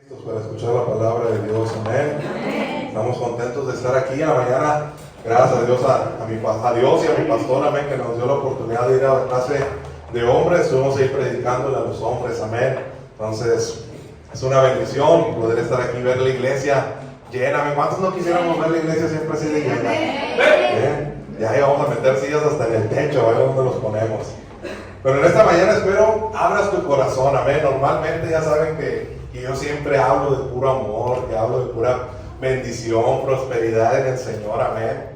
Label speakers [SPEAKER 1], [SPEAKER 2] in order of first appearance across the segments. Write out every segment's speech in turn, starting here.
[SPEAKER 1] Listos para escuchar la palabra de Dios, amén. Estamos contentos de estar aquí en la mañana. Gracias a Dios, a Dios y a mi pastor, amén, que nos dio la oportunidad de ir a la clase de hombres. Estuvimos ahí predicándole a los hombres, amén. Entonces, es una bendición poder estar aquí y ver la iglesia llena. Amén. ¿Cuántos no quisiéramos ver la iglesia siempre así de llena? Ya ahí vamos a meter sillas hasta en el techo, a ver dónde los ponemos. Pero en esta mañana espero abras tu corazón, amén. Normalmente ya saben que yo siempre hablo de puro amor, que hablo de pura bendición, prosperidad en el Señor, amén.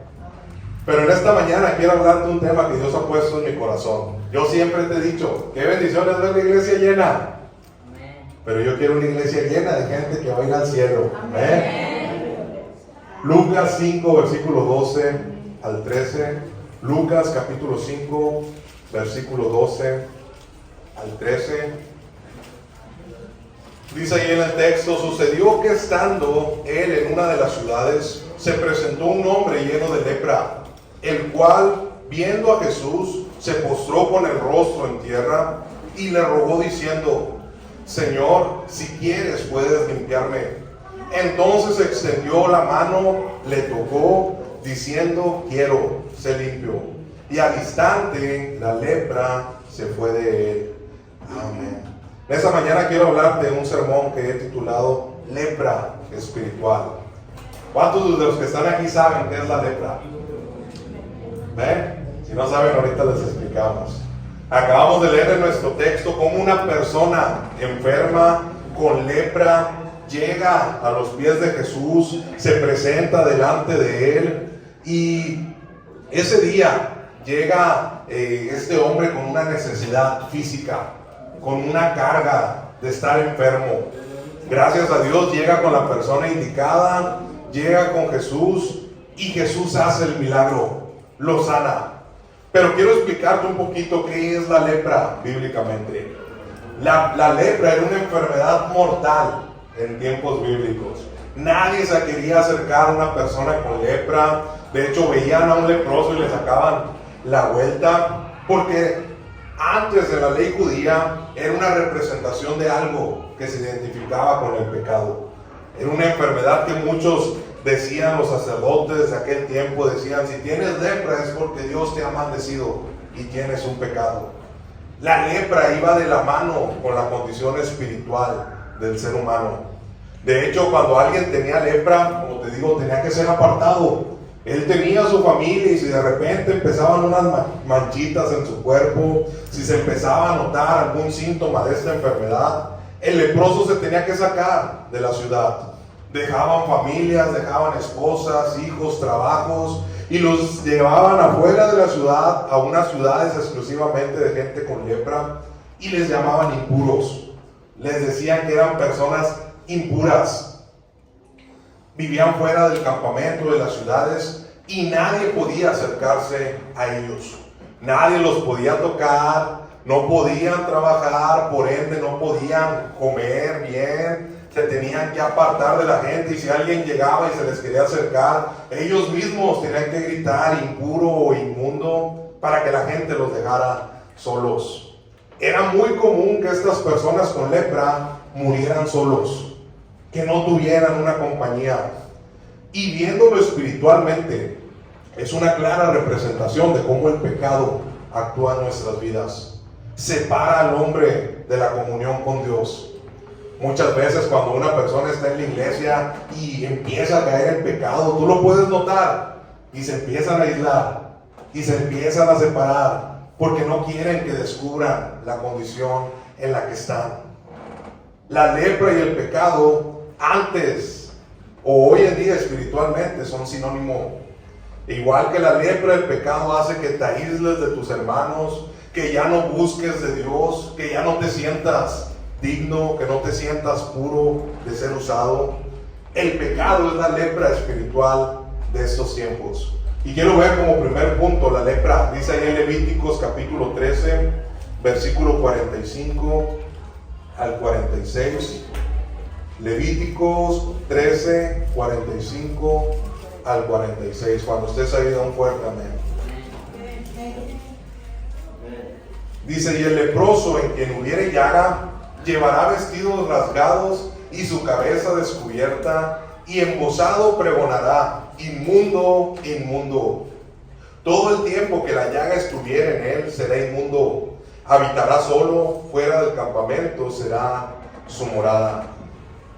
[SPEAKER 1] Pero en esta mañana quiero hablar de un tema que Dios ha puesto en mi corazón. Yo siempre te he dicho, qué bendición es ver la iglesia llena. Pero yo quiero una iglesia llena de gente que va a ir al cielo, amén. Lucas 5, versículo 12 al 13. Lucas capítulo 5, versículo 12 al 13. Dice ahí en el texto: sucedió que estando él en una de las ciudades, se presentó un hombre lleno de lepra, el cual, viendo a Jesús, se postró con el rostro en tierra y le rogó diciendo: Señor, si quieres puedes limpiarme. Entonces extendió la mano, le tocó, diciendo: quiero, sé limpio. Y al instante la lepra se fue de él. Amén. Esta mañana quiero hablar de un sermón que he titulado Lepra Espiritual. ¿Cuántos de los que están aquí saben qué es la lepra? ¿Ven? Si no saben, ahorita les explicamos. Acabamos de leer en nuestro texto cómo una persona enferma con lepra llega a los pies de Jesús, se presenta delante de él, y ese día llega este hombre con una necesidad física, con una carga de estar enfermo. Gracias a Dios llega con la persona indicada, llega con Jesús y Jesús hace el milagro, lo sana. Pero quiero explicarte un poquito qué es la lepra bíblicamente. La lepra era una enfermedad mortal en tiempos bíblicos. Nadie se quería acercar a una persona con lepra. De hecho, veían a un leproso y le sacaban la vuelta, porque antes de la ley judía era una representación de algo que se identificaba con el pecado. Era una enfermedad que muchos decían, los sacerdotes de aquel tiempo decían: si tienes lepra es porque Dios te ha maldecido y tienes un pecado. La lepra iba de la mano con la condición espiritual del ser humano. De hecho, cuando alguien tenía lepra, como te digo, tenía que ser apartado. Él tenía su familia, y si de repente empezaban unas manchitas en su cuerpo, si se empezaba a notar algún síntoma de esta enfermedad, el leproso se tenía que sacar de la ciudad. Dejaban familias, dejaban esposas, hijos, trabajos, y los llevaban afuera de la ciudad a unas ciudades exclusivamente de gente con lepra, y les llamaban impuros. Les decían que eran personas impuras. Vivían fuera del campamento, de las ciudades, y nadie podía acercarse a ellos. Nadie los podía tocar, no podían trabajar, por ende no podían comer bien. Se tenían que apartar de la gente, y si alguien llegaba y se les quería acercar, ellos mismos tenían que gritar impuro o inmundo para que la gente los dejara solos. Era muy común que estas personas con lepra murieran solos, que no tuvieran una compañía. Y viéndolo espiritualmente, es una clara representación de cómo el pecado actúa en nuestras vidas. Separa al hombre de la comunión con Dios. Muchas veces cuando una persona está en la iglesia y empieza a caer en pecado, tú lo puedes notar, y se empiezan a aislar y se empiezan a separar porque no quieren que descubran la condición en la que están. La lepra y el pecado antes o hoy en día espiritualmente son sinónimo. Igual que la lepra, el pecado hace que te aísles de tus hermanos, que ya no busques de Dios, que ya no te sientas digno, que no te sientas puro de ser usado. El pecado es la lepra espiritual de estos tiempos. Y quiero ver como primer punto la lepra. Dice ahí en Levíticos capítulo 13, versículo 45 al 46. Levíticos 13, 45 al 46. Cuando estés ahí, da un fuerte amén. Dice: y el leproso en quien hubiere llaga llevará vestidos rasgados y su cabeza descubierta, y embozado pregonará: inmundo, inmundo. Todo el tiempo que la llaga estuviera en él será inmundo. Habitará solo fuera del campamento, será su morada.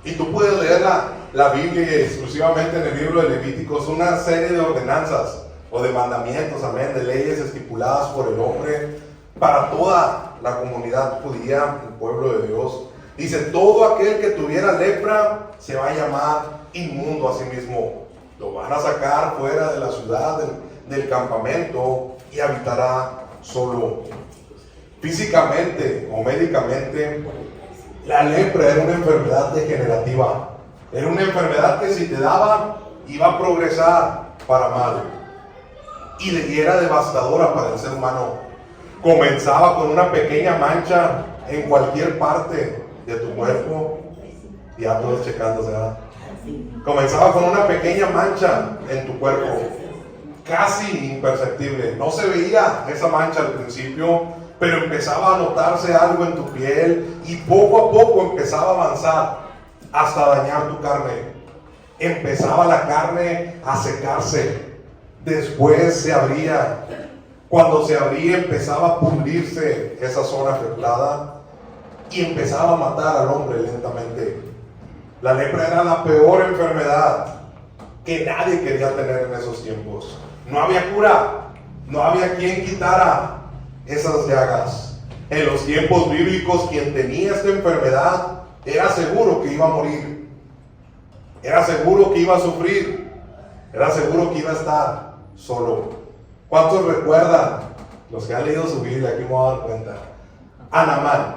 [SPEAKER 1] Y tú puedes leer la Biblia exclusivamente en el libro de Levíticos, una serie de ordenanzas o de mandamientos, amén, de leyes estipuladas por el hombre para toda la comunidad judía, el pueblo de Dios. Dice: todo aquel que tuviera lepra se va a llamar inmundo a sí mismo. Lo van a sacar fuera de la ciudad, del campamento, y habitará solo. Físicamente o médicamente, la lepra era una enfermedad degenerativa. Era una enfermedad que si te daba, iba a progresar para mal. Y era devastadora para el ser humano. Comenzaba con una pequeña mancha en cualquier parte de tu cuerpo. Ya todos checándose, ¿verdad? Comenzaba con una pequeña mancha en tu cuerpo, casi imperceptible. No se veía esa mancha al principio, pero empezaba a notarse algo en tu piel y poco a poco empezaba a avanzar hasta dañar tu carne. Empezaba la carne a secarse, después se abría. Cuando se abría empezaba a pudrirse esa zona afectada y empezaba a matar al hombre lentamente. La lepra era la peor enfermedad que nadie quería tener en esos tiempos. No había cura, no había quien quitara esas llagas. En los tiempos bíblicos, quien tenía esta enfermedad era seguro que iba a morir, era seguro que iba a sufrir, era seguro que iba a estar solo. ¿Cuántos recuerdan? Los que han leído su Biblia, aquí me voy a dar cuenta. A Naamán.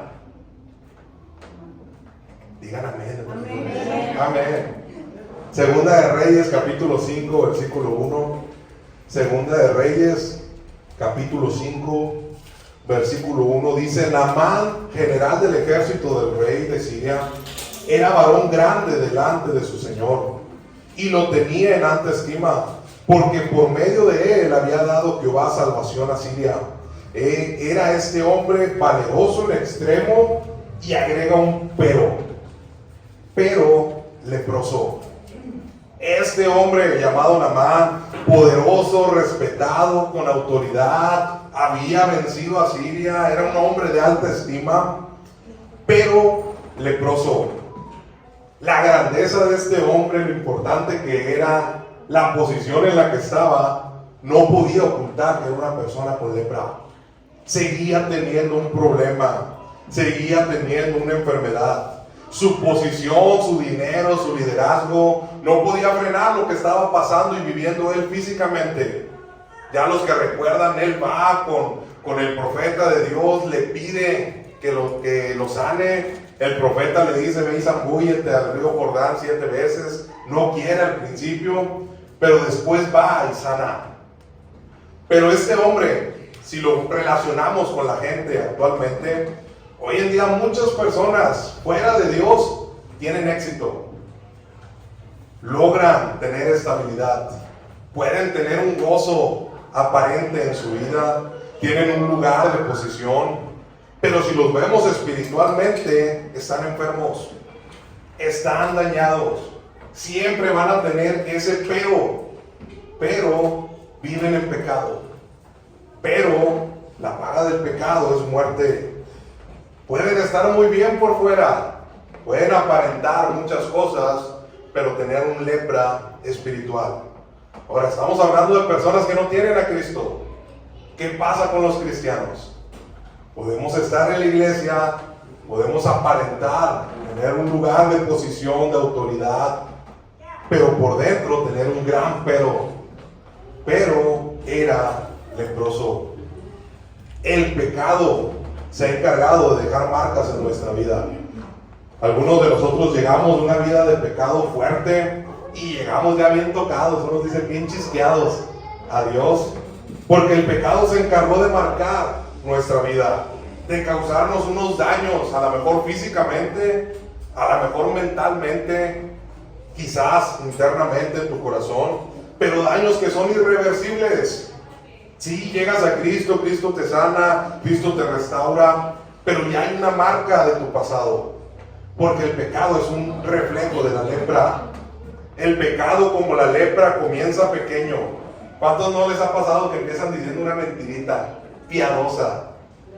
[SPEAKER 1] Digan amén. Amén. Amén. Segunda de Reyes, capítulo 5, versículo 1. Segunda de Reyes, capítulo 5, versículo 1. Dice: Naamán, general del ejército del rey de Siria, era varón grande delante de su señor, y lo tenía en alta estima, porque por medio de él había dado Jehová salvación a Siria. Era este hombre valeroso en extremo, y agrega un pero leproso. Este hombre llamado Naamán, poderoso, respetado, con autoridad, había vencido a Siria, era un hombre de alta estima, pero leproso. La grandeza de este hombre, lo importante que era, la posición en la que estaba, no podía ocultar que era una persona con lepra. Seguía teniendo un problema, seguía teniendo una enfermedad. Su posición, su dinero, su liderazgo no podía frenar lo que estaba pasando y viviendo él físicamente. Ya los que recuerdan, él va con el profeta de Dios, le pide que lo sane. El profeta le dice: ve y zambúllete al río Jordán 7 veces. No quiere al principio, pero después va y sana. Pero este hombre, si lo relacionamos con la gente actualmente, hoy en día muchas personas fuera de Dios tienen éxito, logran tener estabilidad, pueden tener un gozo aparente en su vida, tienen un lugar de posición, pero si los vemos espiritualmente, están enfermos, están dañados, siempre van a tener ese pero viven en pecado, pero la paga del pecado es muerte. Pueden estar muy bien por fuera, pueden aparentar muchas cosas, pero tener un lepra espiritual. Ahora, estamos hablando de personas que no tienen a Cristo. ¿Qué pasa con los cristianos? Podemos estar en la iglesia, podemos aparentar, tener un lugar de posición, de autoridad, pero por dentro tener un gran pero era leproso. El pecado se ha encargado de dejar marcas en nuestra vida. Algunos de nosotros llegamos de una vida de pecado fuerte y llegamos ya bien tocados, unos dicen bien chisqueados a Dios, porque el pecado se encargó de marcar nuestra vida, de causarnos unos daños, a lo mejor físicamente, a lo mejor mentalmente, quizás internamente en tu corazón, pero daños que son irreversibles. Si llegas a Cristo, Cristo te sana, Cristo te restaura, pero ya hay una marca de tu pasado. porque el pecado es un reflejo de la lepra. El pecado, como la lepra, comienza pequeño. ¿Cuántos no les ha pasado que empiezan diciendo una mentirita piadosa?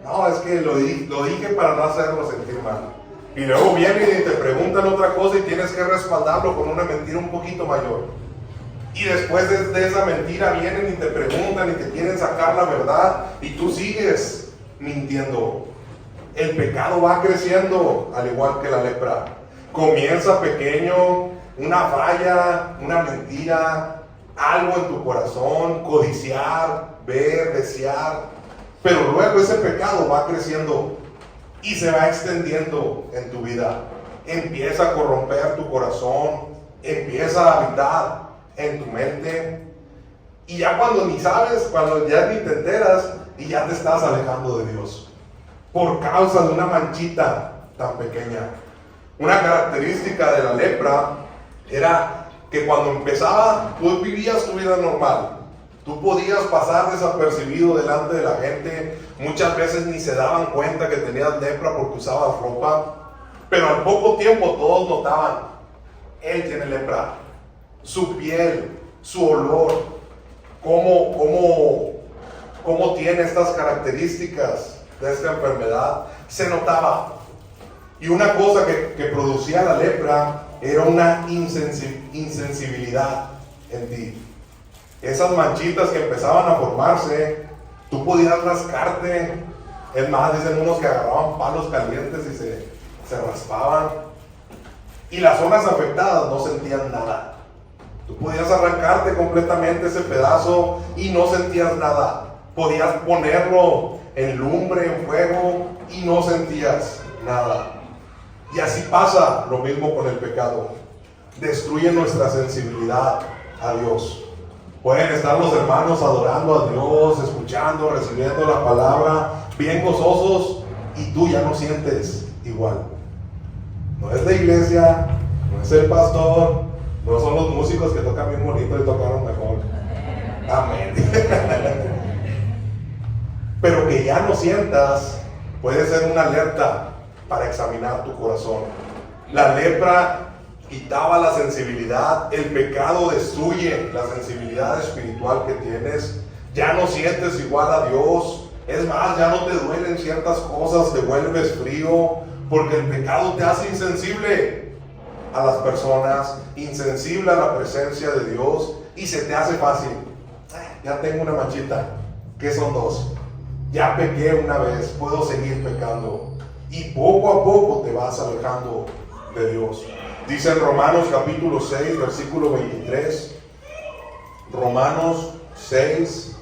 [SPEAKER 1] No, es que lo dije para no hacerlo sentir mal. Y luego vienen y te preguntan otra cosa y tienes que respaldarlo con una mentira un poquito mayor. Y después de esa mentira vienen y te preguntan y te quieren sacar la verdad y tú sigues mintiendo. El pecado va creciendo al igual que la lepra. Comienza pequeño, una falla, una mentira, algo en tu corazón, codiciar, ver, desear. Pero luego ese pecado va creciendo y se va extendiendo en tu vida. Empieza a corromper tu corazón, empieza a habitar en tu mente. Y ya cuando ni sabes, cuando ya ni te enteras y ya te estás alejando de Dios. Por causa de una manchita tan pequeña. Una característica de la lepra era que cuando empezaba, tú vivías tu vida normal. Tú podías pasar desapercibido delante de la gente. Muchas veces ni se daban cuenta que tenías lepra porque usabas ropa. Pero al poco tiempo todos notaban, él tiene lepra. Su piel, su olor, cómo tiene estas características de esta enfermedad, se notaba. Y una cosa que producía la lepra era una insensibilidad en ti. Esas manchitas que empezaban a formarse, tú podías rascarte. Es más, dicen unos que agarraban palos calientes y se raspaban. Y las zonas afectadas no sentían nada. Tú podías arrancarte completamente ese pedazo y no sentías nada. Podías ponerlo en lumbre, en fuego y no sentías nada. Y así pasa lo mismo con el pecado. Destruye nuestra sensibilidad a Dios. Pueden estar los hermanos adorando a Dios, escuchando, recibiendo la palabra, bien gozosos, y tú ya no sientes igual. No es la iglesia, no es el pastor, no son los músicos que tocan bien bonito y tocaron mejor. Amén. Pero que ya no sientas puede ser una alerta para examinar tu corazón. La lepra quitaba la sensibilidad, el pecado destruye la sensibilidad espiritual que tienes. Ya no sientes igual a Dios. Es más, ya no te duelen ciertas cosas, te vuelves frío, porque el pecado te hace insensible a las personas, insensible a la presencia de Dios, y se te hace fácil. Ya tengo una manchita, ¿qué son dos? Ya pequé una vez, puedo seguir pecando. Y poco a poco te vas alejando de Dios. Dice en Romanos capítulo 6, versículo 23. Romanos 6,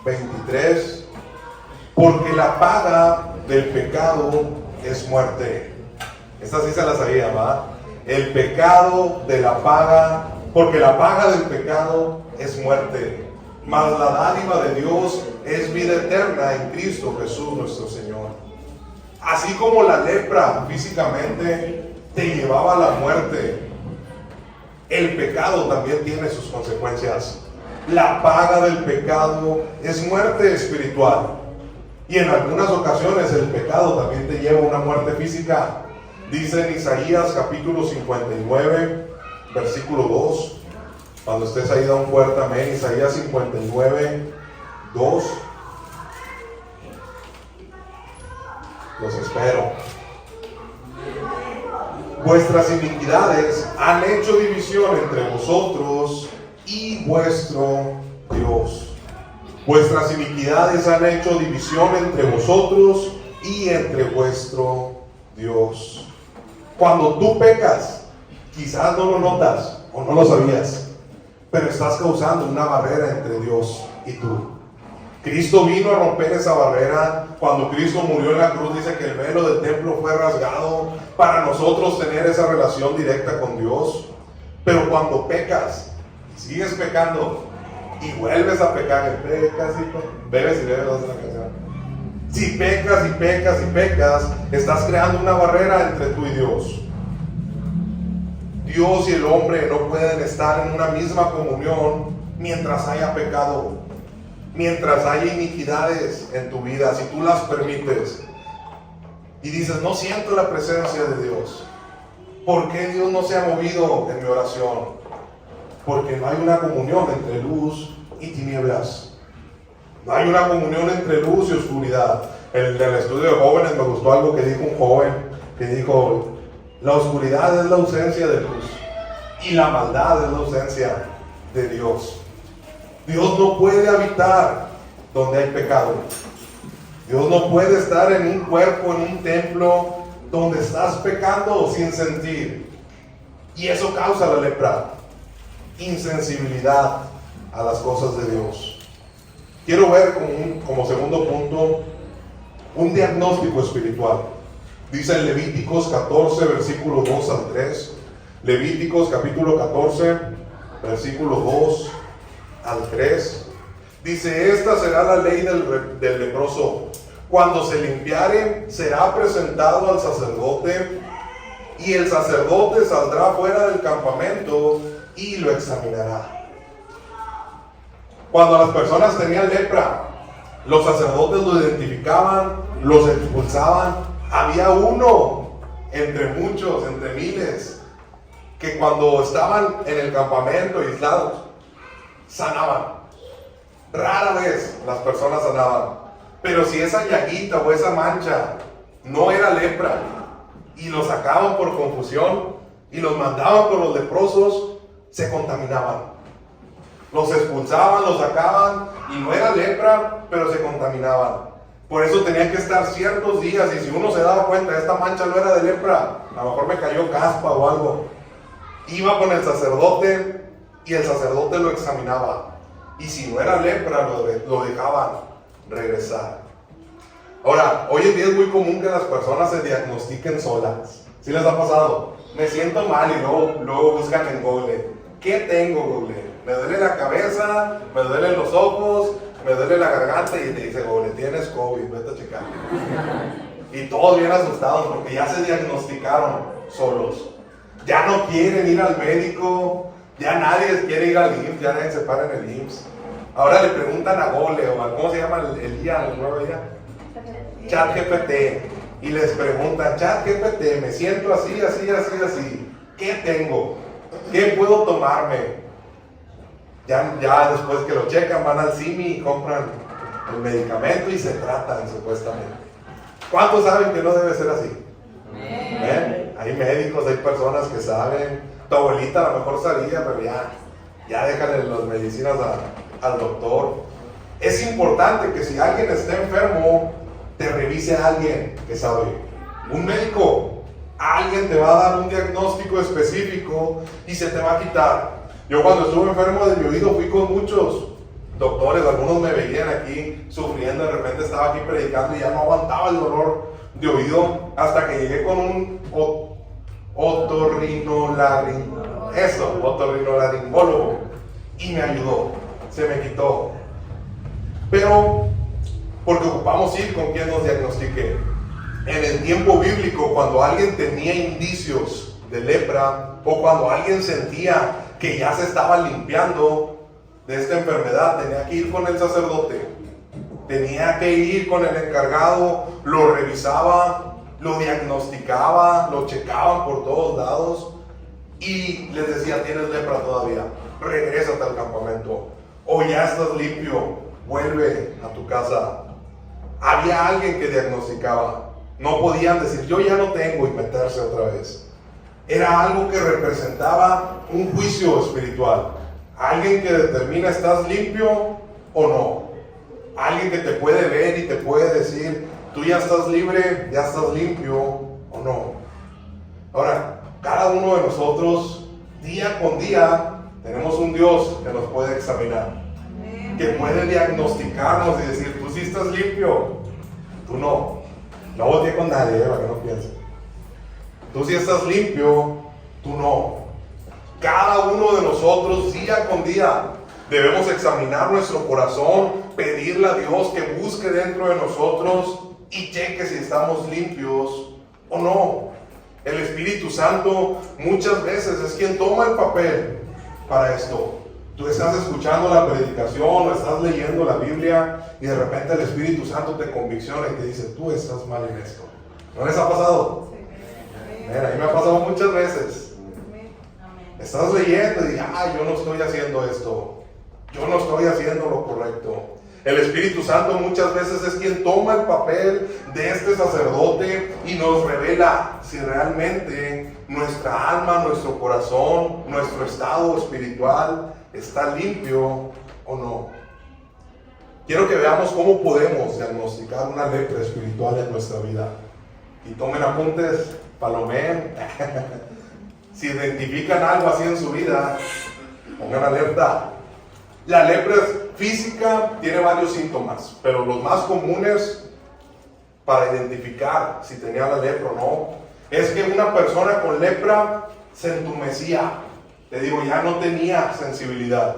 [SPEAKER 1] 23. Porque la paga del pecado es muerte. Esta sí se la sabía, ¿va? El pecado de la paga, porque la paga del pecado es muerte. Mas la dádiva de Dios es vida eterna en Cristo Jesús nuestro Señor. Así como la lepra físicamente te llevaba a la muerte, el pecado también tiene sus consecuencias. La paga del pecado es muerte espiritual. Y en algunas ocasiones el pecado también te lleva a una muerte física. Dice en Isaías capítulo 59, versículo 2. Cuando estés ahí, da un fuerte amén. Isaías 59, 2. Los espero. Vuestras iniquidades han hecho división entre vosotros y vuestro Dios. Vuestras iniquidades han hecho división entre vosotros y entre vuestro Dios. Cuando tú pecas, quizás no lo notas o no lo sabías, pero estás causando una barrera entre Dios y tú. Cristo vino a romper esa barrera. Cuando Cristo murió en la cruz, dice que el velo del templo fue rasgado para nosotros tener esa relación directa con Dios. Pero cuando pecas, sigues pecando y vuelves a pecar, pecas y bebes y bebes, la canción. Si pecas y pecas y pecas, estás creando una barrera entre tú y Dios. Dios y el hombre no pueden estar en una misma comunión mientras haya pecado, mientras haya iniquidades en tu vida. Si tú las permites, y dices, no siento la presencia de Dios. ¿Por qué Dios no se ha movido en mi oración? Porque no hay una comunión entre luz y tinieblas. No hay una comunión entre luz y oscuridad. En el estudio de jóvenes me gustó algo que dijo un joven, que dijo, la oscuridad es la ausencia de luz y la maldad es la ausencia de Dios. Dios no puede habitar donde hay pecado. Dios no puede estar en un cuerpo, en un templo, donde estás pecando sin sentir. Y eso causa la lepra. Insensibilidad a las cosas de Dios. Quiero ver como segundo punto un diagnóstico espiritual. Dice en Levíticos 14, versículo 2 al 3. Levíticos capítulo 14, versículo 2 al 3. Dice, esta será la ley del leproso. Cuando se limpiare, será presentado al sacerdote, y el sacerdote saldrá fuera del campamento y lo examinará. Cuando las personas tenían lepra, los sacerdotes lo identificaban, los expulsaban. Había uno entre muchos, entre miles, que cuando estaban en el campamento aislados, sanaban. Rara vez las personas sanaban. Pero si esa llaguita o esa mancha no era lepra y los sacaban por confusión y los mandaban con los leprosos, se contaminaban. Los expulsaban, los sacaban y no era lepra, pero se contaminaban. Por eso tenían que estar ciertos días, y si uno se daba cuenta, esta mancha no era de lepra, a lo mejor me cayó caspa o algo, iba con el sacerdote y el sacerdote lo examinaba. Y si no era lepra, lo dejaban regresar. Ahora, hoy en día es muy común que las personas se diagnostiquen solas. ¿Sí les ha pasado? Me siento mal y luego buscan en Google. ¿Qué tengo, Google? Me duele la cabeza, me duelen los ojos, me duele la garganta, y te dice Google, tienes COVID, vete a checar. Y todos bien asustados porque ya se diagnosticaron solos. Ya no quieren ir al médico, ya nadie quiere ir al IMSS, ya nadie se para en el IMSS. Ahora le preguntan a Google, o a, ¿cómo se llama el IA, el nuevo IA? ChatGPT. Y les preguntan, ChatGPT, me siento así, así, así, así. ¿Qué tengo? ¿Qué puedo tomarme? Ya después que lo checan, van al CIMI y compran el medicamento y se tratan supuestamente. ¿Cuántos saben que no debe ser así? Hay médicos, hay personas que saben. Tu abuelita a lo mejor sabía, pero ya déjale las medicinas al doctor. Es importante que si alguien está enfermo, te revise a alguien que sabe. Un médico, alguien te va a dar un diagnóstico específico y se te va a quitar. Yo cuando estuve enfermo de mi oído fui con muchos doctores, algunos me veían aquí sufriendo, de repente estaba aquí predicando y ya no aguantaba el dolor de oído, hasta que llegué con un otorrinolaringólogo y me ayudó, se me quitó. Pero porque ocupamos ir con quien nos diagnostique. En el tiempo bíblico, cuando alguien tenía indicios de lepra, o cuando alguien sentía que ya se estaba limpiando de esta enfermedad, tenía que ir con el sacerdote, tenía que ir con el encargado, lo revisaba, lo diagnosticaba, lo checaban por todos lados y les decía, tienes lepra todavía, regrésate al campamento, o ya estás limpio, vuelve a tu casa. Había alguien que diagnosticaba. No podían decir, yo ya no tengo, y meterse otra vez. Era algo que representaba un juicio espiritual. Alguien que determina, ¿estás limpio o no? Alguien que te puede ver y te puede decir, tú ya estás libre, ya estás limpio o no. Ahora, cada uno de nosotros, día con día, tenemos un Dios que nos puede examinar, que puede diagnosticarnos y decir, tú sí estás limpio, tú no. No volteé con nadie, para que no piensen. Tú sí estás limpio, tú no. Cada uno de nosotros, día con día, debemos examinar nuestro corazón, pedirle a Dios que busque dentro de nosotros y cheque si estamos limpios o no. El Espíritu Santo muchas veces es quien toma el papel para esto. Tú estás escuchando la predicación o estás leyendo la Biblia y de repente el Espíritu Santo te convicciona y te dice, tú estás mal en esto. ¿No les ha pasado? Mira, a mí me ha pasado muchas veces. Estás leyendo y yo no estoy haciendo esto. Yo no estoy haciendo lo correcto. El Espíritu Santo muchas veces es quien toma el papel de este sacerdote y nos revela si realmente nuestra alma, nuestro corazón, nuestro estado espiritual está limpio o no. Quiero que veamos cómo podemos diagnosticar una lepra espiritual en nuestra vida. Y tomen apuntes, palomeen. Si identifican algo así en su vida, pongan alerta. La lepra física tiene varios síntomas, pero los más comunes para identificar si tenía la lepra o no, es que una persona con lepra se entumecía. Te digo, ya no tenía sensibilidad,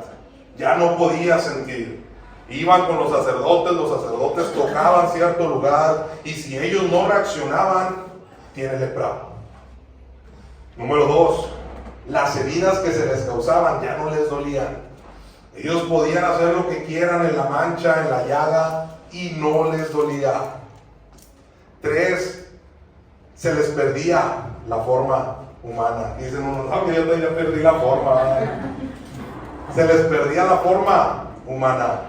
[SPEAKER 1] ya no podía sentir. Iban con los sacerdotes tocaban cierto lugar y si ellos no reaccionaban, tiene lepra. Número 2, las heridas que se les causaban ya no les dolían. Ellos podían hacer lo que quieran en la mancha, en la llaga, y no les dolía. 3, se les perdía la forma humana. Dicen unos, no, que yo ya perdí la forma. Se les perdía la forma humana.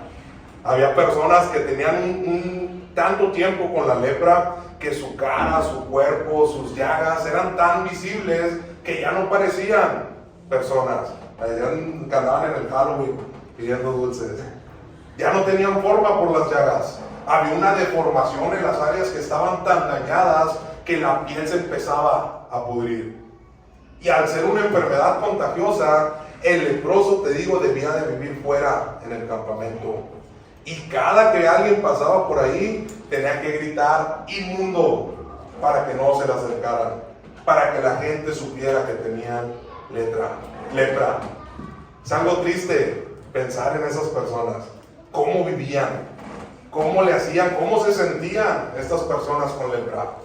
[SPEAKER 1] Había personas que tenían tanto tiempo con la lepra que su cara, su cuerpo, sus llagas eran tan visibles que ya no parecían personas. Que andaban en el Halloween pidiendo dulces. Ya no tenían forma por las llagas. Había una deformación en las áreas que estaban tan dañadas que la piel se empezaba a pudrir. Y al ser una enfermedad contagiosa, el leproso, te digo, debía de vivir fuera en el campamento. Y cada que alguien pasaba por ahí, tenía que gritar inmundo para que no se le acercaran, para que la gente supiera que tenían lepra. Es algo triste pensar en esas personas, cómo vivían, cómo le hacían, cómo se sentían estas personas con lepra.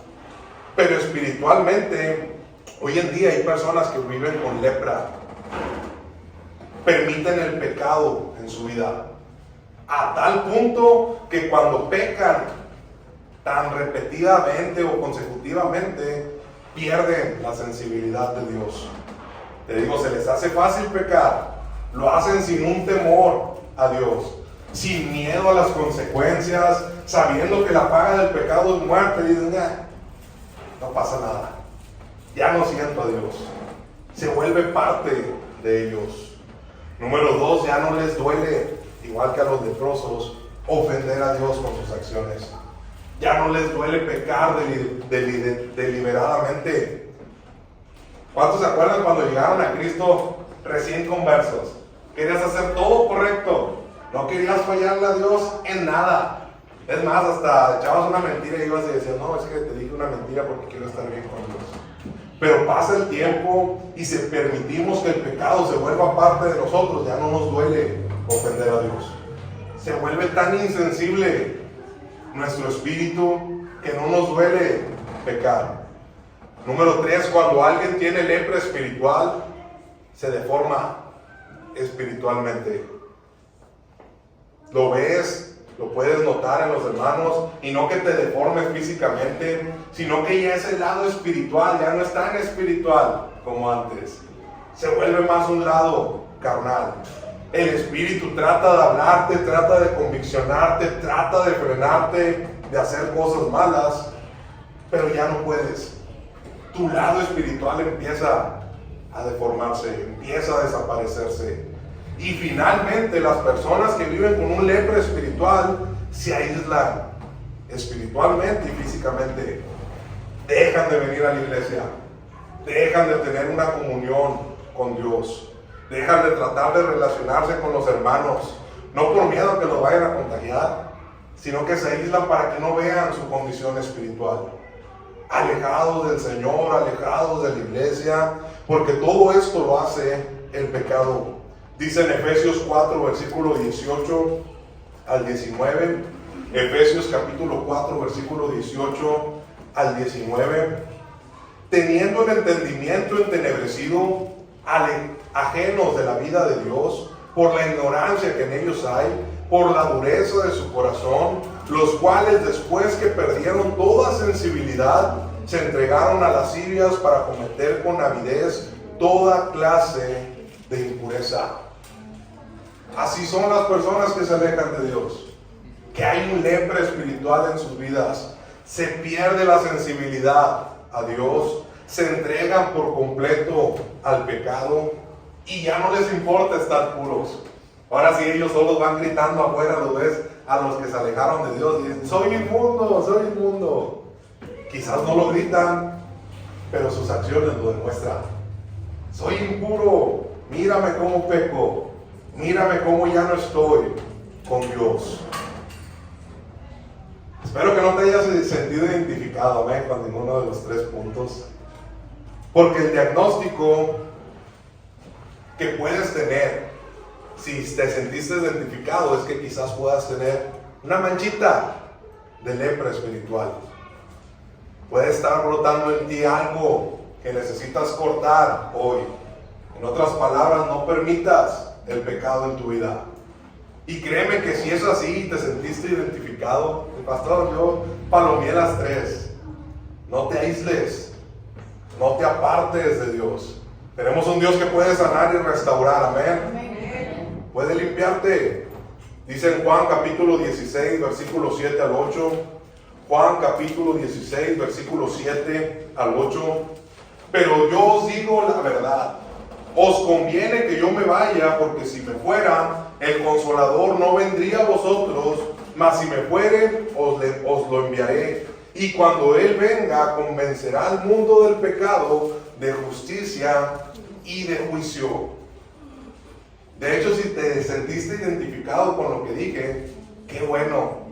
[SPEAKER 1] Pero espiritualmente, hoy en día hay personas que viven con lepra, permiten el pecado en su vida, a tal punto que cuando pecan tan repetidamente o consecutivamente, pierden la sensibilidad de Dios. Te digo, se les hace fácil pecar, lo hacen sin un temor a Dios, sin miedo a las consecuencias, sabiendo que la paga del pecado es muerte. Dicen, no pasa nada, ya no siento a Dios. Se vuelve parte de ellos. Número 2, ya no les duele, igual que a los leprosos, ofender a Dios con sus acciones. Ya no les duele pecar deliberadamente. ¿Cuántos se acuerdan cuando llegaron a Cristo recién conversos? Querías hacer todo correcto, no querías fallarle a Dios en nada. Es más, hasta echabas una mentira y ibas y decías, no, es que te dije una mentira porque quiero estar bien con Dios. Pero pasa el tiempo y si permitimos que el pecado se vuelva parte de nosotros, ya no nos duele ofender a Dios. Se vuelve tan insensible nuestro espíritu que no nos duele pecar. Número 3, cuando alguien tiene lepra espiritual, se deforma espiritualmente. Lo ves, lo puedes notar en los hermanos, y no que te deformes físicamente, sino que ya ese lado espiritual ya no es tan espiritual como antes. Se vuelve más un lado carnal. El Espíritu trata de hablarte, trata de conviccionarte, trata de frenarte, de hacer cosas malas, pero ya no puedes. Tu lado espiritual empieza a deformarse, empieza a desaparecerse. Y finalmente las personas que viven con un lepra espiritual se aíslan espiritualmente y físicamente. Dejan de venir a la iglesia, dejan de tener una comunión con Dios. Dejan de tratar de relacionarse con los hermanos, no por miedo a que los vayan a contagiar, sino que se aíslan para que no vean su condición espiritual. Alejados del Señor, alejados de la iglesia, porque todo esto lo hace el pecado. Dice en Efesios 4, versículo 18 al 19, Efesios capítulo 4, versículo 18 al 19, teniendo el entendimiento entenebrecido, ajenos de la vida de Dios, por la ignorancia que en ellos hay, por la dureza de su corazón, los cuales después que perdieron toda sensibilidad, se entregaron a lascivias para cometer con avidez toda clase de impureza. Así son las personas que se alejan de Dios, que hay un lepra espiritual en sus vidas. Se pierde la sensibilidad a Dios, se entregan por completo al pecado y ya no les importa estar puros. Ahora sí, ellos solos van gritando afuera, lo ves a los que se alejaron de Dios y dicen: soy inmundo, soy inmundo. Quizás no lo gritan, pero sus acciones lo demuestran. Soy impuro, mírame cómo peco, mírame cómo ya no estoy con Dios. Espero que no te hayas sentido identificado, amén, con ninguno de los 3 puntos. Porque el diagnóstico que puedes tener, si te sentiste identificado, es que quizás puedas tener una manchita de lepra espiritual. Puede estar brotando en ti algo que necesitas cortar hoy. En otras palabras, no permitas el pecado en tu vida. Y créeme que si es así, te sentiste identificado, el pastor, yo palomeé las 3. No te aísles, no te apartes de Dios. Tenemos un Dios que puede sanar y restaurar, amén. Puede limpiarte. Dice en Juan capítulo 16, versículo 7 al 8. Juan capítulo 16, versículo 7 al 8. Pero yo os digo la verdad, os conviene que yo me vaya, porque si me fuera, el Consolador no vendría a vosotros, mas si me fuere, os lo enviaré. Y cuando Él venga, convencerá al mundo del pecado, de justicia y de juicio. De hecho, si te sentiste identificado con lo que dije, qué bueno,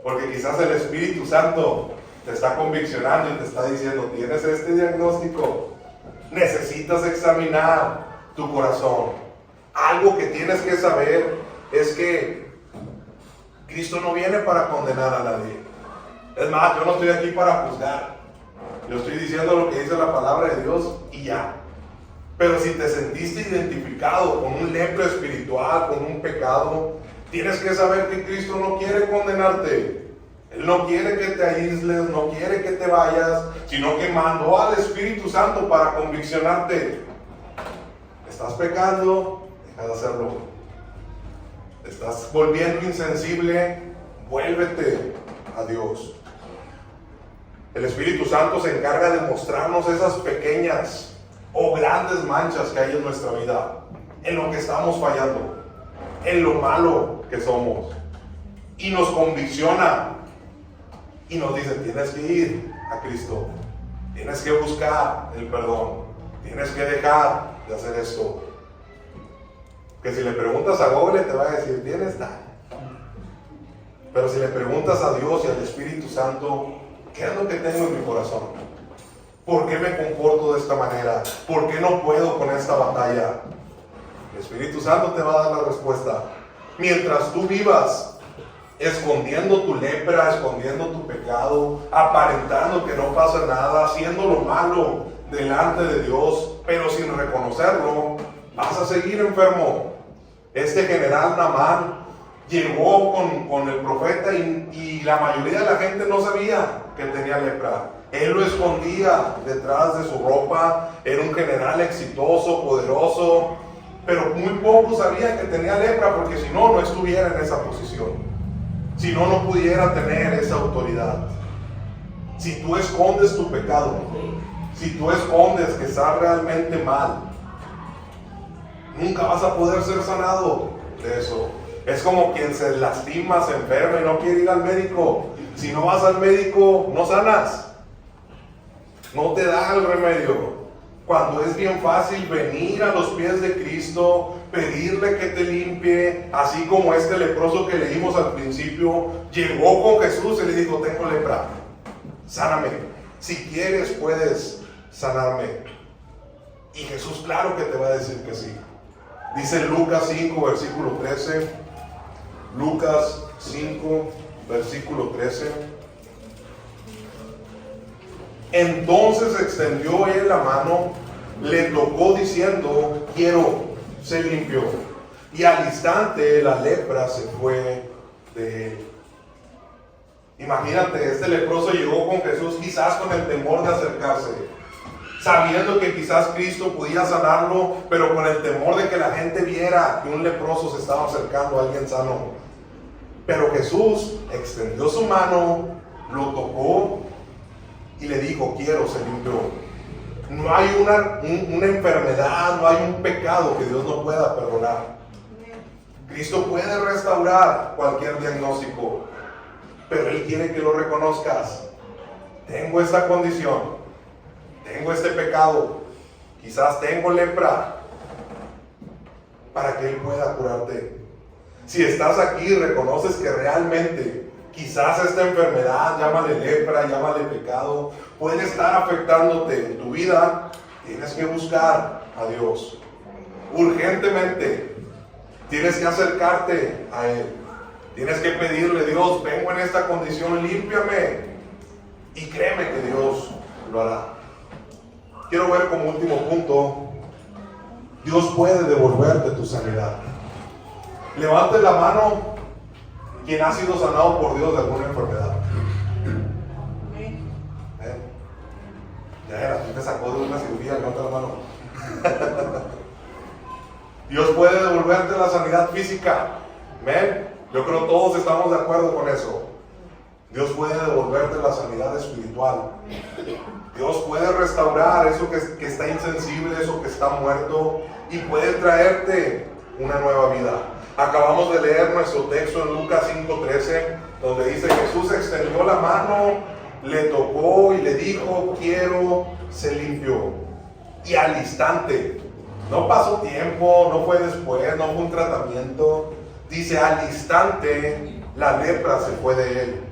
[SPEAKER 1] porque quizás el Espíritu Santo te está conviccionando y te está diciendo: tienes este diagnóstico, necesitas examinar tu corazón. Algo que tienes que saber es que Cristo no viene para condenar a nadie. Es más, yo no estoy aquí para juzgar. Yo estoy diciendo lo que dice la palabra de Dios y ya. Pero si te sentiste identificado con un lepra espiritual, con un pecado, tienes que saber que Cristo no quiere condenarte. Él no quiere que te aísles, no quiere que te vayas, sino que mandó al Espíritu Santo para conviccionarte. ¿Estás pecando? Deja de hacerlo. ¿Estás volviendo insensible? Vuélvete a Dios. El Espíritu Santo se encarga de mostrarnos esas pequeñas o grandes manchas que hay en nuestra vida, en lo que estamos fallando, en lo malo que somos, y nos convicciona y nos dice: tienes que ir a Cristo, tienes que buscar el perdón, tienes que dejar de hacer esto. Que si le preguntas a Google te va a decir: tienes tal. Pero si le preguntas a Dios y al Espíritu Santo: ¿qué es lo que tengo en mi corazón? ¿Por qué me comporto de esta manera? ¿Por qué no puedo con esta batalla? El Espíritu Santo te va a dar la respuesta. Mientras tú vivas escondiendo tu lepra, escondiendo tu pecado, aparentando que no pasa nada, haciendo lo malo delante de Dios, pero sin reconocerlo, vas a seguir enfermo. Este general Naamán llegó con el profeta y la mayoría de la gente no sabía que tenía lepra. Él lo escondía detrás de su ropa. Era un general exitoso, poderoso, pero muy pocos sabían que tenía lepra, porque si no, no estuviera en esa posición. Si no, no pudiera tener esa autoridad. Si tú escondes tu pecado, si tú escondes que estás realmente mal, nunca vas a poder ser sanado de eso. Es como quien se lastima, se enferma y no quiere ir al médico. Si no vas al médico, no sanas. No te da el remedio. Cuando es bien fácil venir a los pies de Cristo, pedirle que te limpie, así como este leproso que leímos al principio, llegó con Jesús y le dijo: tengo lepra, sáname. Si quieres puedes sanarme. Y Jesús claro que te va a decir que sí. Dice Lucas 5, versículo 13. Lucas 5, versículo 13. Entonces extendió él la mano, le tocó diciendo: quiero, se limpió. Y al instante la lepra se fue de él. Imagínate, este leproso llegó con Jesús quizás con el temor de acercarse, sabiendo que quizás Cristo podía sanarlo, pero con el temor de que la gente viera que un leproso se estaba acercando a alguien sano. Pero Jesús extendió su mano, lo tocó y le dijo: quiero, se limpió. No hay una enfermedad, no hay un pecado que Dios no pueda perdonar. Cristo puede restaurar cualquier diagnóstico, pero Él quiere que lo reconozcas. Tengo esta condición, tengo este pecado, quizás tengo lepra, para que Él pueda curarte. Si estás aquí, reconoces que realmente quizás esta enfermedad, llámale lepra, llámale pecado, puede estar afectándote en tu vida. Tienes que buscar a Dios urgentemente. Tienes que acercarte a Él. Tienes que pedirle: Dios, vengo en esta condición, límpiame. Y créeme que Dios lo hará. Quiero ver como último punto: Dios puede devolverte tu sanidad. Levante la mano quien ha sido sanado por Dios de alguna enfermedad. Ya era, tú te sacó de una cirugía, levanta la mano. Dios puede devolverte la sanidad física. ¿Ven? Yo creo que todos estamos de acuerdo con eso. Dios puede devolverte la sanidad espiritual. Dios puede restaurar eso que está insensible, eso que está muerto, y puede traerte una nueva vida. Acabamos de leer nuestro texto en Lucas 5:13, donde dice: Jesús extendió la mano, le tocó y le dijo: quiero, se limpió. Y al instante, no pasó tiempo, no fue después, no fue un tratamiento. Dice: al instante la lepra se fue de él.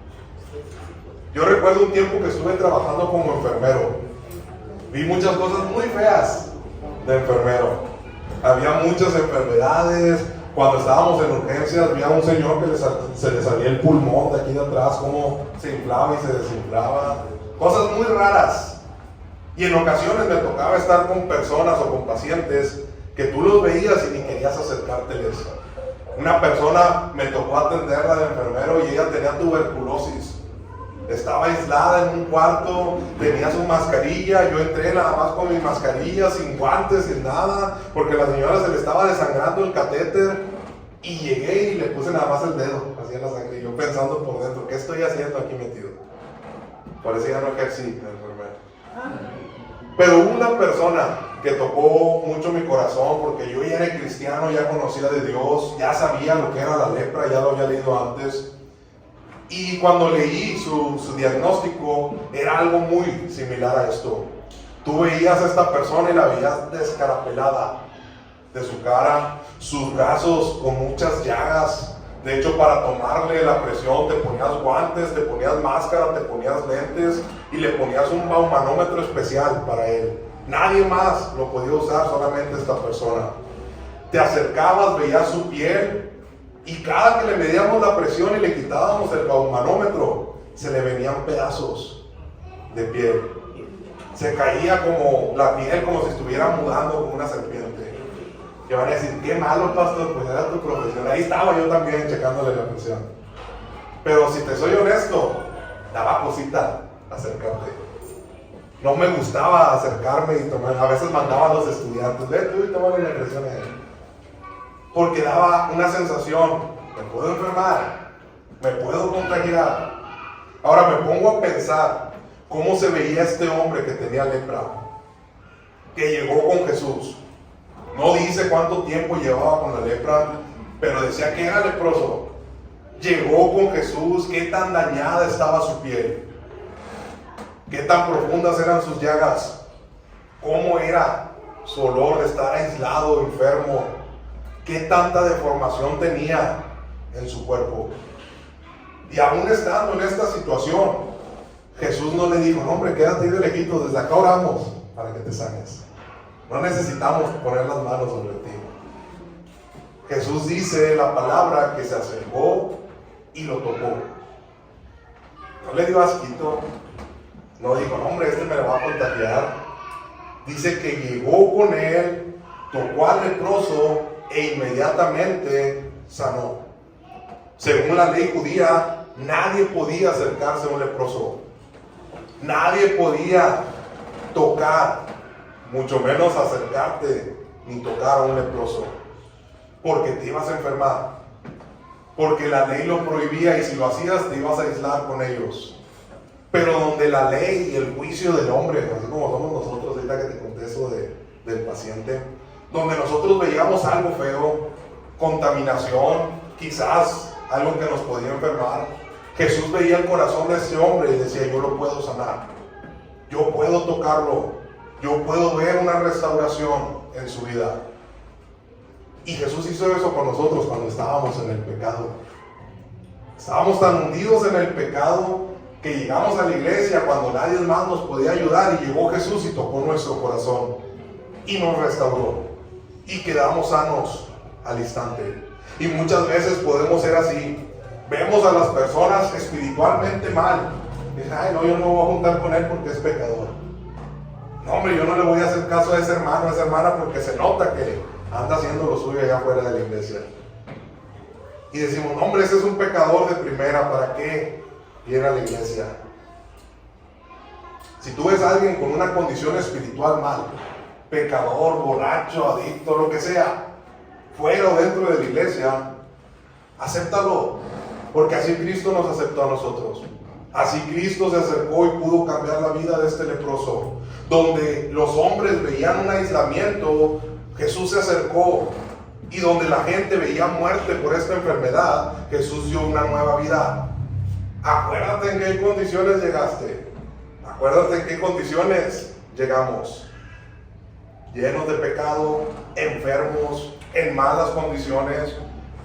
[SPEAKER 1] Yo recuerdo un tiempo que estuve trabajando como enfermero. Vi muchas cosas muy feas de enfermero. Había muchas enfermedades. Cuando estábamos en urgencias, vi a un señor que se le salía el pulmón de aquí de atrás, cómo se inflaba y se desinflaba. Cosas muy raras. Y en ocasiones me tocaba estar con personas o con pacientes que tú los veías y ni querías acercárteles. Una persona me tocó atenderla de enfermero y ella tenía tuberculosis. Estaba aislada en un cuarto, tenía su mascarilla. Yo entré nada más con mi mascarilla, sin guantes, sin nada, porque a la señora se le estaba desangrando el catéter. Y llegué y le puse nada más el dedo, así en la sangre. Y yo pensando por dentro: ¿qué estoy haciendo aquí metido? Por eso ya no ejercí de enfermero. Pero una persona que tocó mucho mi corazón, porque yo ya era cristiano, ya conocía de Dios, ya sabía lo que era la lepra, ya lo había leído antes. Y cuando leí su diagnóstico, era algo muy similar a esto. Tú veías a esta persona y la veías descarapelada de su cara, sus brazos con muchas llagas. De hecho, para tomarle la presión te ponías guantes, te ponías máscara, te ponías lentes y le ponías un baumanómetro especial para él. Nadie más lo podía usar, solamente esta persona. Te acercabas, veías su piel, y cada que le medíamos la presión y le quitábamos el baumanómetro, se le venían pedazos de piel. Se caía como la piel, como si estuviera mudando como una serpiente. Y van a decir: qué malo, pastor, pues era tu profesión. Ahí estaba yo también checándole la presión. Pero si te soy honesto, daba cosita acercarte. No me gustaba acercarme y tomar. A veces mandaba a los estudiantes: ve tú y tómale la presión a él. Porque daba una sensación: me puedo enfermar, me puedo contagiar. Ahora me pongo a pensar cómo se veía este hombre que tenía lepra, que llegó con Jesús. No dice cuánto tiempo llevaba con la lepra, pero decía que era leproso. Llegó con Jesús. Qué tan dañada estaba su piel, qué tan profundas eran sus llagas, cómo era su olor de estar aislado, enfermo, qué tanta deformación tenía en su cuerpo. Y aún estando en esta situación, Jesús no le dijo: no, hombre, quédate ahí de lejito, desde acá oramos para que te sanes. No necesitamos poner las manos sobre ti. Jesús dice la palabra que se acercó y lo tocó. No le dio asquito, no dijo: no, hombre, este me lo va a contagiar. Dice que llegó con él, tocó al leproso e inmediatamente sanó. Según la ley judía, Nadie podía acercarse a un leproso. Nadie podía tocar, mucho menos acercarte ni tocar a un leproso, porque te ibas a enfermar, porque la ley lo prohibía y si lo hacías te ibas a aislar con ellos. Pero donde la ley y el juicio del hombre, así como somos nosotros, ahorita que te conté eso del paciente, donde nosotros veíamos algo feo, contaminación, quizás algo que nos podía enfermar, Jesús veía el corazón de ese hombre y decía: yo lo puedo sanar, yo puedo tocarlo, yo puedo ver una restauración en su vida. Y Jesús hizo eso con nosotros cuando estábamos en el pecado. Estábamos tan hundidos en el pecado que llegamos a la iglesia cuando nadie más nos podía ayudar, y llegó Jesús y tocó nuestro corazón y nos restauró y quedamos sanos al instante. Y muchas veces podemos ser así. Vemos a las personas espiritualmente mal. Dicen: ay, no, yo no me voy a juntar con él porque es pecador. No, hombre, yo no le voy a hacer caso a ese hermano, a esa hermana, porque se nota que anda haciendo lo suyo allá afuera de la iglesia. Y decimos: no, hombre, ese es un pecador de primera, ¿para qué viene a la iglesia? Si tú ves a alguien con una condición espiritual mal, pecador, borracho, adicto, lo que sea, fuera o dentro de la iglesia, acéptalo, porque así Cristo nos aceptó a nosotros. Así Cristo se acercó y pudo cambiar la vida de este leproso. Donde los hombres veían un aislamiento, Jesús se acercó. Y donde la gente veía muerte por esta enfermedad, Jesús dio una nueva vida. Acuérdate en qué condiciones llegaste. Acuérdate en qué condiciones llegamos. Llenos de pecado, enfermos, en malas condiciones,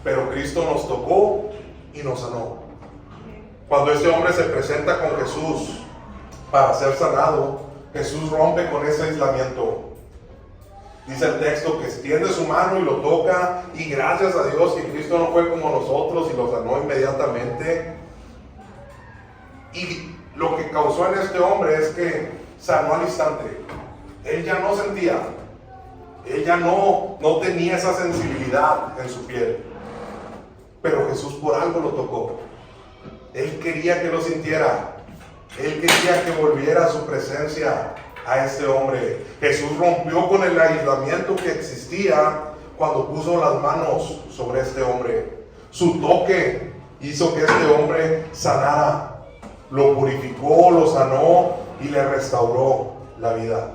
[SPEAKER 1] pero Cristo nos tocó y nos sanó. Cuando este hombre se presenta con Jesús para ser sanado, Jesús rompe con ese aislamiento. Dice el texto que extiende su mano y lo toca, y gracias a Dios que Cristo no fue como nosotros y lo sanó inmediatamente. Y lo que causó en este hombre es que sanó al instante. Él ya no sentía, él ya no tenía esa sensibilidad en su piel, pero Jesús por algo lo tocó. Él quería que lo sintiera, él quería que volviera a su presencia a este hombre. Jesús rompió con el aislamiento que existía cuando puso las manos sobre este hombre. Su toque hizo que este hombre sanara, lo purificó, lo sanó y le restauró la vida.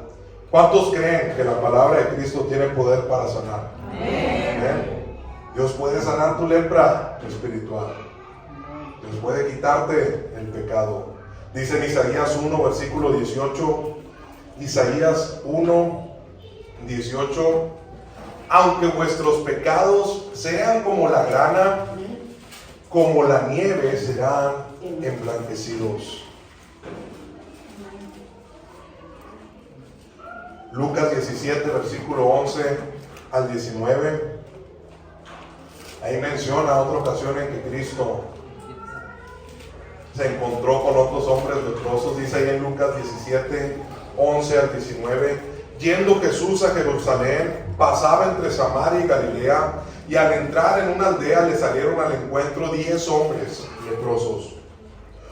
[SPEAKER 1] ¿Cuántos creen que la palabra de Cristo tiene poder para sanar? Amén. Dios puede sanar tu lepra espiritual. Dios puede quitarte el pecado. Dice en Isaías 1, versículo 18, Isaías 1, 18, aunque vuestros pecados sean como la grana, como la nieve serán emblanquecidos. Lucas 17, versículo 11 al 19. Ahí menciona otra ocasión en que Cristo se encontró con otros hombres leprosos. Dice ahí en Lucas 17, 11 al 19: yendo Jesús a Jerusalén, pasaba entre Samaria y Galilea, y al entrar en una aldea le salieron al encuentro 10 hombres leprosos,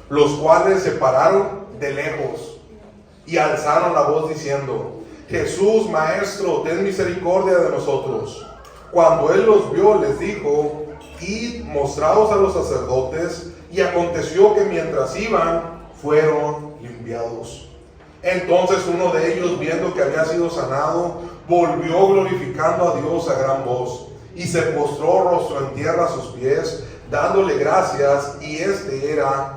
[SPEAKER 1] los cuales se pararon de lejos y alzaron la voz diciendo: Jesús, Maestro, ten misericordia de nosotros. Cuando él los vio, les dijo: id, mostraos a los sacerdotes. Y aconteció que mientras iban, fueron limpiados. Entonces uno de ellos, viendo que había sido sanado, volvió glorificando a Dios a gran voz, y se postró rostro en tierra a sus pies, dándole gracias, y este era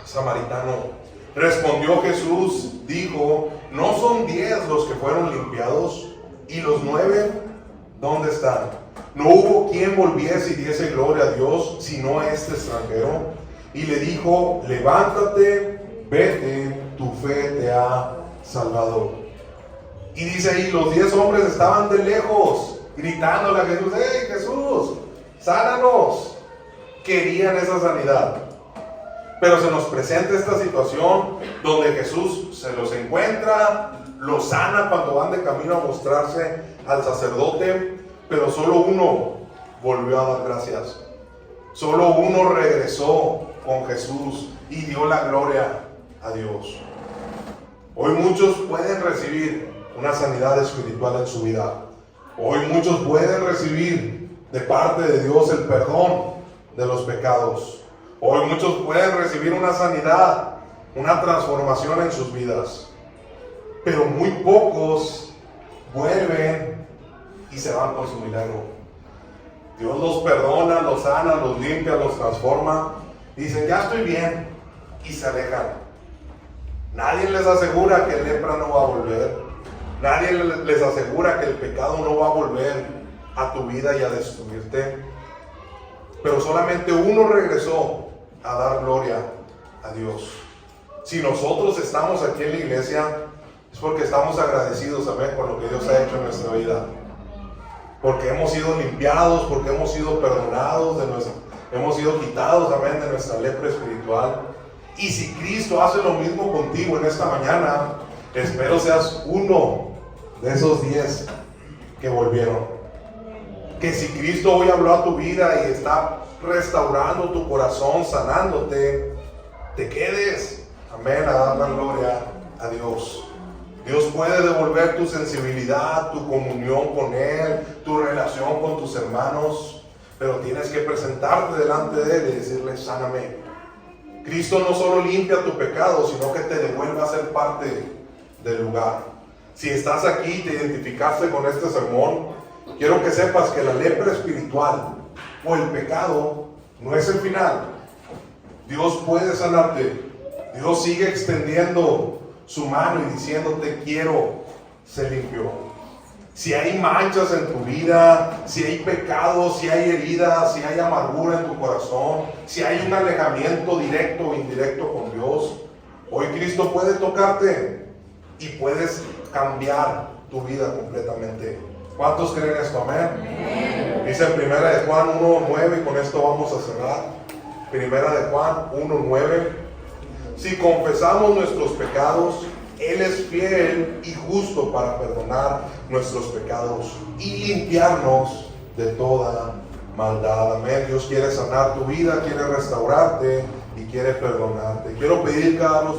[SPEAKER 1] samaritano. Respondió Jesús, dijo: ¿no son 10 los que fueron limpiados? ¿Y los 9 dónde están? No hubo quien volviese y diese gloria a Dios, sino este extranjero. Y le dijo: levántate, vete, tu fe te ha salvado. Y dice ahí, los 10 hombres estaban de lejos, gritándole a Jesús: ¡hey, Jesús, sánanos! Querían esa sanidad. Pero se nos presenta esta situación donde Jesús se los encuentra, los sana cuando van de camino a mostrarse al sacerdote, pero solo uno volvió a dar gracias. Solo uno regresó con Jesús y dio la gloria a Dios. Hoy muchos pueden recibir una sanidad espiritual en su vida. Hoy muchos pueden recibir de parte de Dios el perdón de los pecados. Hoy muchos pueden recibir una sanidad, una transformación en sus vidas. Pero muy pocos vuelven y se van por su milagro. Dios los perdona, los sana, los limpia, los transforma. Dicen, ya estoy bien, y se alejan. Nadie les asegura que el lepra no va a volver. Nadie les asegura que el pecado no va a volver a tu vida y a destruirte. Pero solamente uno regresó a dar gloria a Dios. Si nosotros estamos aquí en la iglesia, es porque estamos agradecidos, amén, con lo que Dios ha hecho en nuestra vida. Porque hemos sido limpiados, porque hemos sido perdonados, hemos sido quitados, amén, de nuestra lepra espiritual. Y si Cristo hace lo mismo contigo en esta mañana, espero seas uno de esos 10 que volvieron. Que si Cristo hoy habló a tu vida y está restaurando tu corazón, sanándote, te quedes, amén, a dar la gloria a Dios. Dios puede devolver tu sensibilidad, tu comunión con Él, tu relación con tus hermanos, pero tienes que presentarte delante de Él y decirle, sáname. Cristo no solo limpia tu pecado, sino que te devuelve a ser parte del lugar. Si estás aquí y te identificaste con este sermón, quiero que sepas que la lepra espiritual o el pecado no es el final. Dios puede sanarte. Dios sigue extendiendo su mano y diciéndote, quiero ser limpio. Si hay manchas en tu vida, si hay pecados, si hay heridas, si hay amargura en tu corazón, si hay un alejamiento directo o indirecto con Dios, hoy Cristo puede tocarte y puedes cambiar tu vida completamente. ¿Cuántos creen esto? Amén. Dice en Primera de Juan 1:9, y con esto vamos a cerrar. Primera de Juan 1:9. Si confesamos nuestros pecados, Él es fiel y justo para perdonar nuestros pecados y limpiarnos de toda maldad. Amén. Dios quiere sanar tu vida, quiere restaurarte y quiere perdonarte. Quiero pedir cada uno